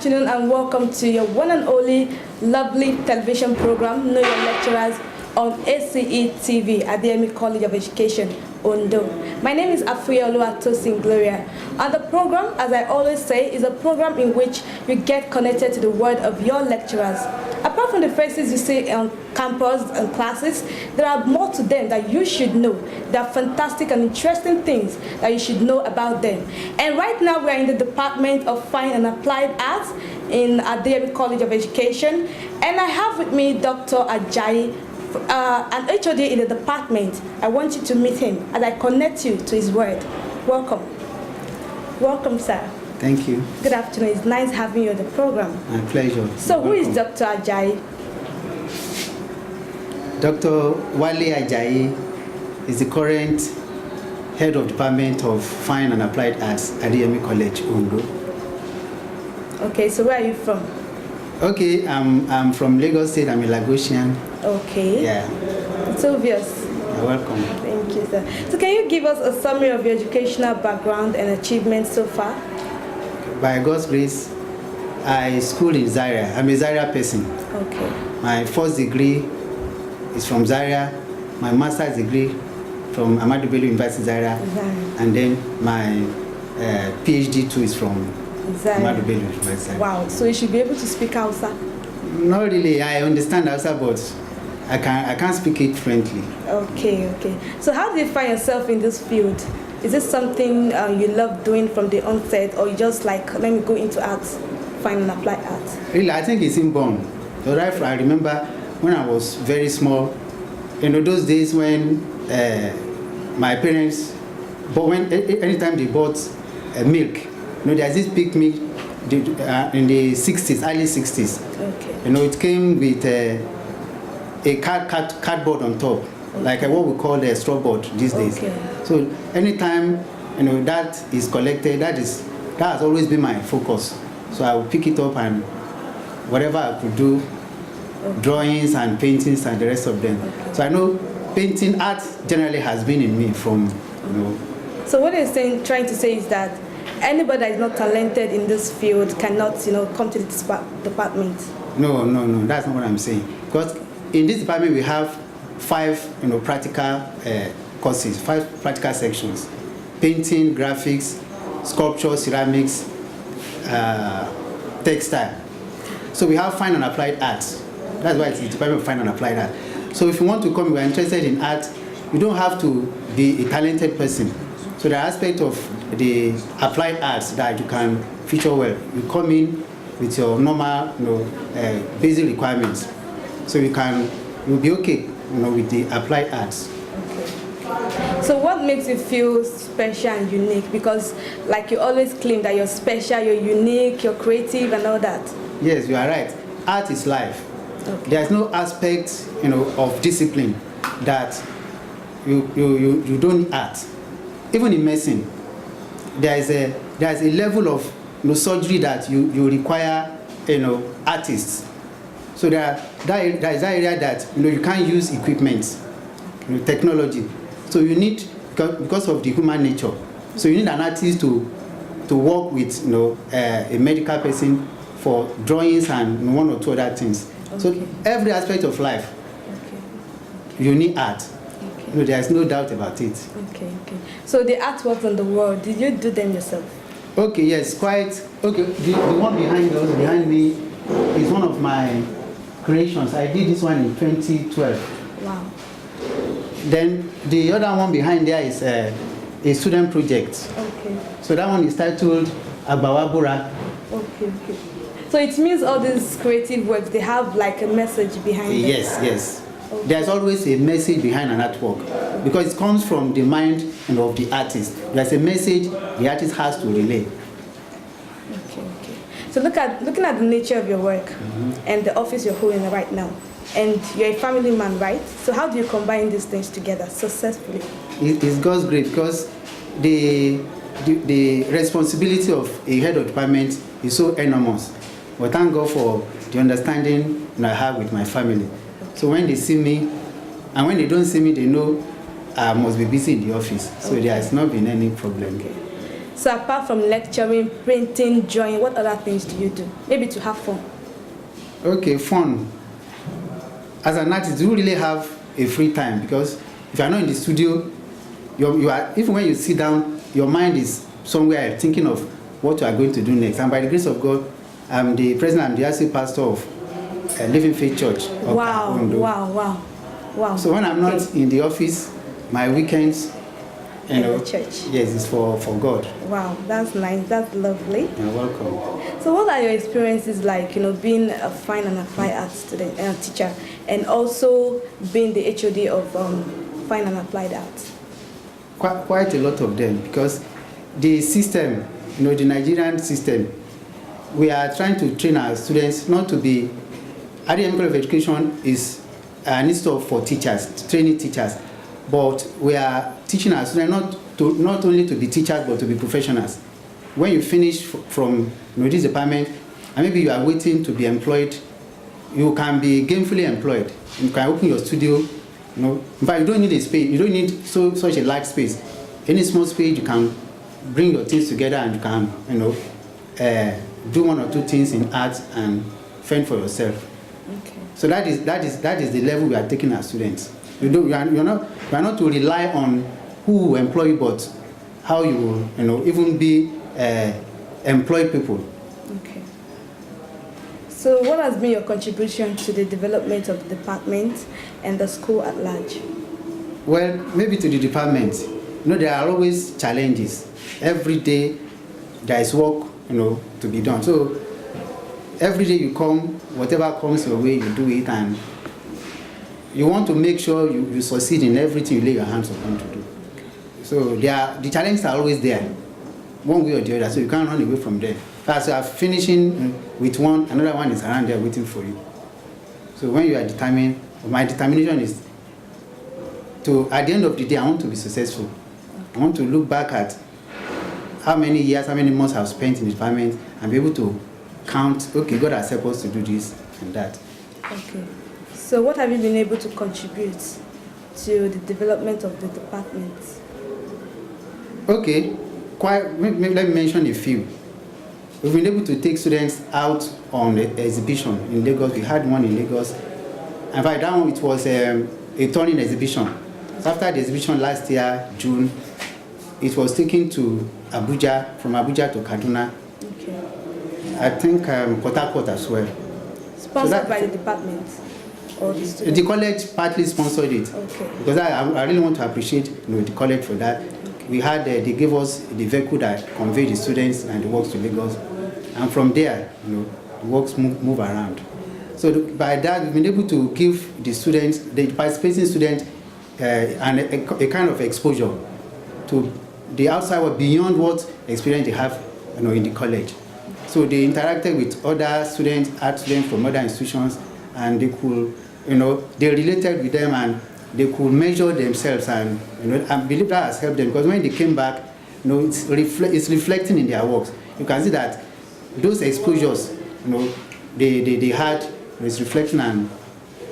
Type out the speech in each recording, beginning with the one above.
afternoon and welcome to your one and only lovely television program, Know Your Lecturers, on ACE TV, Adeyemi College of Education, Ondo. My name is Afuye Tosin Gloria, and the program, as I always say, is a program in which you get connected to the word of your lecturers. Apart from the faces you see on campus and classes, there are more to them that you should know. There are fantastic and interesting things that you should know about them. And right now we are in the Department of Fine and Applied Arts in Adeyemi College of Education, and I have with me Dr. Ajayi, an HOD in the department. I want you to meet him as I connect you to his word. Welcome. Welcome, sir. Thank you. Good afternoon. It's nice having you on the program. My pleasure. So who is Dr. Ajayi? Dr. Wale Ajayi is the current head of Department of Fine and Applied Arts at Adeyemi College, Ondo. Okay, so where are you from? Okay, I'm from Lagos State. I'm a Lagosian. Okay. Yeah. It's obvious. You're welcome. Thank you, sir. So can you give us a summary of your educational background and achievements so far? By God's grace, I schooled in Zaria. I'm a Zaria person. Okay. My first degree is from Zaria. My master's degree from Ahmadu Bello University, Zaria. And then my PhD too is from Ahmadu Bello University, Zaria. Wow, so you should be able to speak Hausa? Not really. I understand Hausa, but I can't speak it fluently. Okay. So how do you find yourself in this field? Is this something you love doing from the onset, or you just like, let me go into arts, fine and apply arts? Really, I think it's inborn. I remember when I was very small, those days when my parents, anytime they bought milk, there's this pig milk in the 60s, early 60s. Okay. It came with a cardboard on top, like what we call a straw board these days. So anytime that is collected, that has always been my focus. So I will pick it up and whatever I could do, drawings and paintings and the rest of them. So I know painting art generally has been in me from. So what you're trying to say is that anybody that is not talented in this field cannot come to this department. No, that's not what I'm saying. Because in this department we have 5 practical courses, 5 practical sections: painting, graphics, sculpture, ceramics, textile. So we have fine and applied arts. That's why it's the Department of Fine and Applied Art. So if you want to come, you are interested in art, you don't have to be a talented person. So the aspect of the applied arts that you can feature well. You come in with your normal, basic requirements. So you'll be okay, with the applied arts. Okay. So what makes you feel special and unique? Because like you always claim that you're special, you're unique, you're creative and all that. Yes, you are right. Art is life. Okay. There's no aspect, of discipline that you don't art. Even in medicine, there's a level of surgery that you require, artists. So there is that area that you can't use equipment, technology. So you need, because of the human nature. So you need an artist to work with a medical person for drawings and 1 or 2 other things. Okay. So every aspect of life, you need art. Okay. There is no doubt about it. Okay. So the artworks on the wall, did you do them yourself? Okay, yes, quite. Okay, the one behind me is one of my creations. I did this one in 2012. Wow. Then the other one behind there is a student project. Okay. So that one is titled Agbawabura. Okay. So it means all these creative works, they have like a message behind them. Yes. Okay. There's always a message behind an artwork because it comes from the mind of the artist. There's a message the artist has to relay. Okay. So looking at the nature of your work and the office you're holding right now, and you're a family man, right? So how do you combine these things together successfully? It's God's grace, because the responsibility of a head of department is so enormous. But thank God for the understanding I have with my family. So when they see me, and when they don't see me, they know I must be busy in the office. So there has not been any problem. Okay. So apart from lecturing, printing, drawing, what other things do you do? Maybe to have fun. Okay, fun. As an artist, you really have a free time, because if you are not in the studio, you are, even when you sit down, your mind is somewhere thinking of what you are going to do next. And by the grace of God, I'm the president and the RC pastor of Living Faith Church. Wow, Ondo. Wow. So when I'm not in the office, my weekends, you know, the church. Yes, it's for God. Wow, that's nice. That's lovely. You're welcome. So what are your experiences like, being a fine and applied arts student and teacher, and also being the HOD of fine and applied arts? Quite a lot of them, because the system, the Nigerian system, we are trying to train our students not to be. Adeyemi College of Education is an institute for teachers, training teachers, but we are teaching our students not only to be teachers but to be professionals. When you finish from this department, and maybe you are waiting to be employed, you can be gainfully employed. You can open your studio. In fact, you don't need a space. You don't need such a large space. Any small space, you can bring your things together and you can, do one or two things in art and fend for yourself. Okay. So that is the level we are taking our students. You are not to rely on who will employ you, but how you will, even be employ people. Okay. So what has been your contribution to the development of the department and the school at large? Well, maybe to the department, there are always challenges. Every day there is work, to be done. So every day you come, whatever comes your way, you do it, and you want to make sure you succeed in everything you lay your hands upon to do. So the challenges are always there, one way or the other, so you can't run away from them. As you are finishing with one, another one is around there waiting for you. So when you are determined, my determination is to, at the end of the day, I want to be successful. I want to look back at how many years, how many months I've spent in the department, and be able to count, okay, God has helped us to do this and that. Okay. So what have you been able to contribute to the development of the department? Okay, let me mention a few. We've been able to take students out on an exhibition in Lagos. We had one in Lagos. And by that one, it was a turning exhibition. So after the exhibition last year, June, it was taken to Abuja, from Abuja to Kaduna. Okay. I think Port Harcourt as well. Sponsored by the department or the student? The college partly sponsored it. Okay. Because I really want to appreciate the college for that. Okay. We had, they gave us the vehicle that conveyed the students and the works to Lagos. And from there, the works move around. So by that, we've been able to give the students, the participating students, a kind of exposure to the outside world beyond what experience they have in the college. So they interacted with other students, art students from other institutions, and they could, they related with them and they could measure themselves, and I believe that has helped them, because when they came back, it's reflecting in their works. You can see that those exposures, they had, it's reflecting, and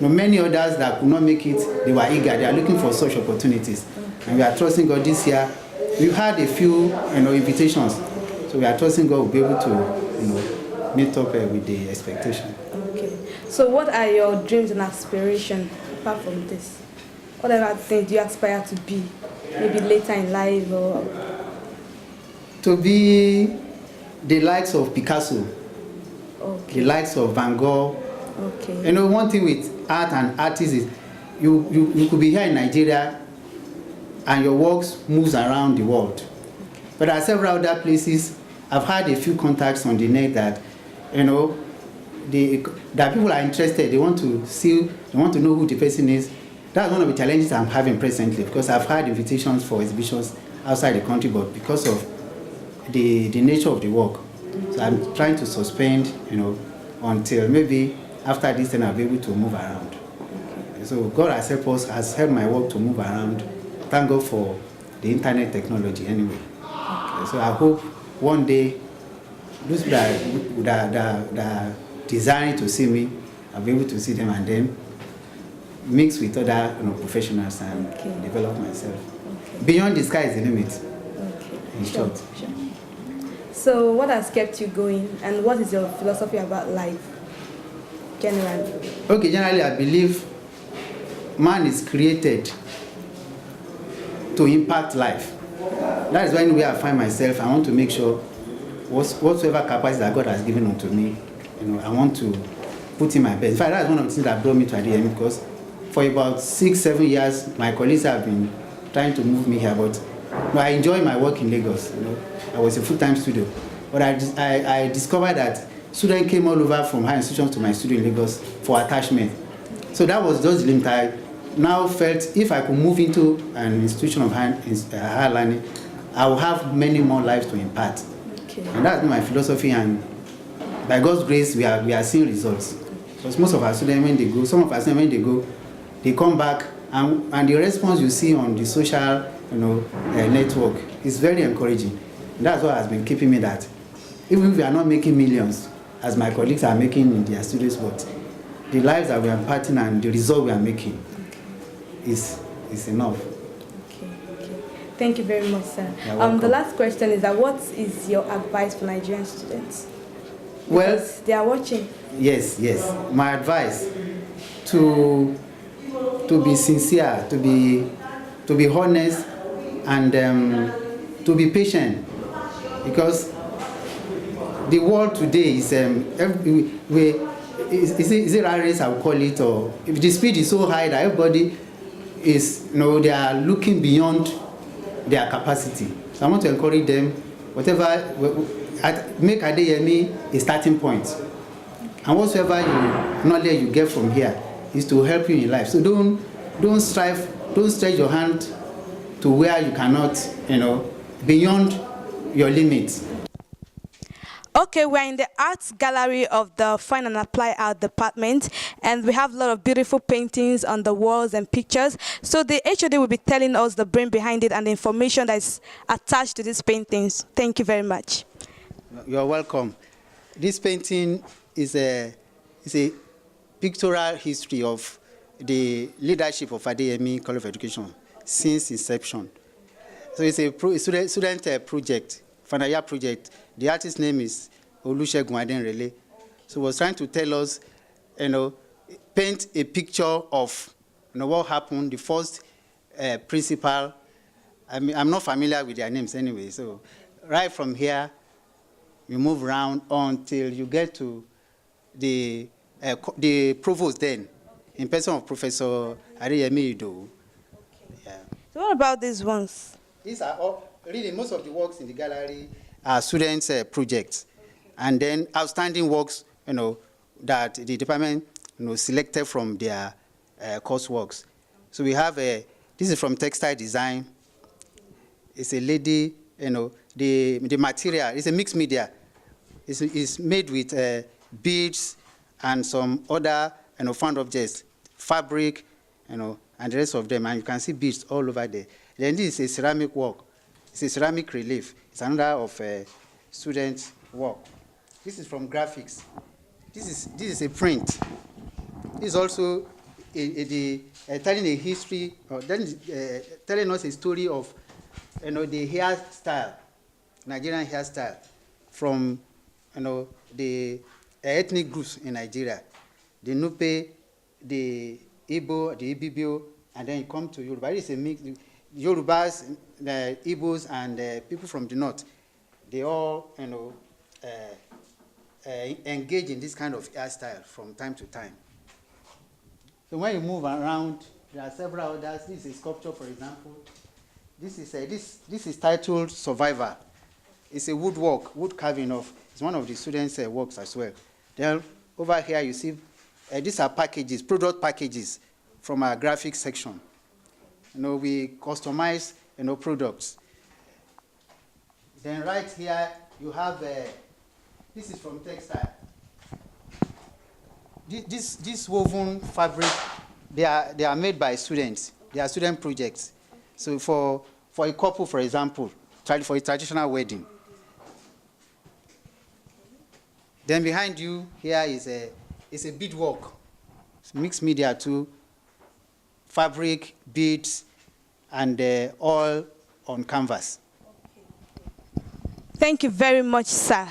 many others that could not make it, they were eager, they are looking for such opportunities. And we are trusting God this year. We've had a few, invitations, so we are trusting God will be able to, meet up with the expectation. Okay. So what are your dreams and aspirations apart from this? What other things do you aspire to be, maybe later in life, or? To be the likes of Picasso, okay, the likes of Van Gogh. Okay. One thing with art and artists is you could be here in Nigeria and your works moves around the world. Okay. But there are several other places. I've had a few contacts on the net that, that people are interested. They want to see, they want to know who the person is. That's one of the challenges I'm having presently, because I've had invitations for exhibitions outside the country, but because of the nature of the work, so I'm trying to suspend, until maybe after this, then I'll be able to move around. Okay. So God has helped my work to move around. Thank God for the internet technology anyway. Okay. So I hope one day those that are desiring to see me, I'll be able to see them and then mix with other professionals and develop myself. Okay. Beyond the sky is the limit. Okay. In short. Sure. So what has kept you going, and what is your philosophy about life, generally? Okay, generally I believe man is created to impact life. That is when I find myself, I want to make sure whatsoever capacity that God has given unto me, I want to put in my best. In fact, that's one of the things that brought me to Adeyemi, because for about 6-7 years, my colleagues have been trying to move me here, but I enjoy my work in Lagos. I was a full-time student, but I discovered that students came all over from higher institutions to my studio in Lagos for attachment. So that was just the limit. I now felt if I could move into an institution of higher learning, I will have many more lives to impart. Okay. And that's my philosophy, and by God's grace, we are seeing results. Because most of our students, when they go, some of our students, when they go, they come back, and the response you see on the social network is very encouraging. And that's what has been keeping me that. Even if we are not making millions, as my colleagues are making in their studios, but the lives that we are imparting and the result we are making is enough. Okay. Thank you very much, sir. The last question is that what is your advice for Nigerian students? Because they are watching. Yes. My advice to be sincere, to be honest, and to be patient, because the world today is is it rat race I would call it, or if the speed is so high that everybody is they are looking beyond their capacity. So I want to encourage them, make Adeyemi a starting point, and whatsoever knowledge you get from here is to help you in life. So don't stretch your hand to where you cannot, beyond your limits. Okay, we're in the arts gallery of the Fine and Apply Art department, and we have a lot of beautiful paintings on the walls and pictures. So the HOD will be telling us the brain behind it and the information that is attached to these paintings. Thank you very much. You're welcome. This painting is a pictorial history of the leadership of Adeyemi College of Education since inception. So it's a student project, final year project. The artist's name is Olusegun Adenrele. So he was trying to tell us, paint a picture of what happened, the first principal. I'm not familiar with their names anyway. So right from here, you move around until you get to the provost then, in person of Professor Adeyemi College. Yeah. So what about these ones? These are all, really, most of the works in the gallery are students' projects. And then outstanding works, that the department, selected from their courseworks. So we have this is from textile design. It's a lady, the material, it's a mixed media. It's made with beads and some other, found objects, fabric, and the rest of them. And you can see beads all over there. Then this is a ceramic work. It's a ceramic relief. It's another of student work. This is from graphics. This is a print. This is also telling a history, telling us a story of, the hairstyle, Nigerian hairstyle, from, the ethnic groups in Nigeria, the Nupe, the Igbo, the Ibibio, and then you come to Yoruba. It's a mix. Yorubas, the Igbos, and people from the north, they all, engage in this kind of hairstyle from time to time. So when you move around, there are several others. This is a sculpture, for example. This is titled Survivor. It's a wood carving of. It's one of the students' works as well. Then over here you see, these are packages, product packages from our graphics section. We customize, products. Then right here you have, this is from textile. This woven fabric, they are made by students. They are student projects. So for a couple, for example, for a traditional wedding. Then behind you here is a beadwork. It's mixed media too. Fabric, beads, and all on canvas. Thank Thank you very much, sir.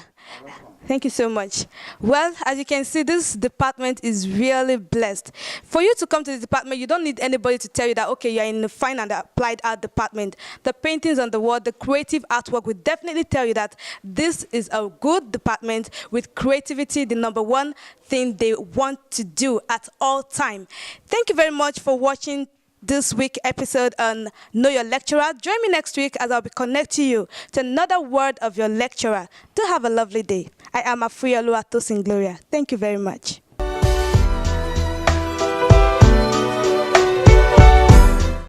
Thank you so much. Well, as you can see, this department is really blessed. For you to come to the department, you don't need anybody to tell you that, okay, you're in the fine and applied art department. The paintings on the wall, the creative artwork will definitely tell you that this is a good department with creativity, the number one thing they want to do at all time. Thank you very much for watching this week episode on Know Your Lecturer. Join me next week as I'll be connecting you to another word of your lecturer. Do have a lovely day. I am Afuye Tosin. Thank you very much.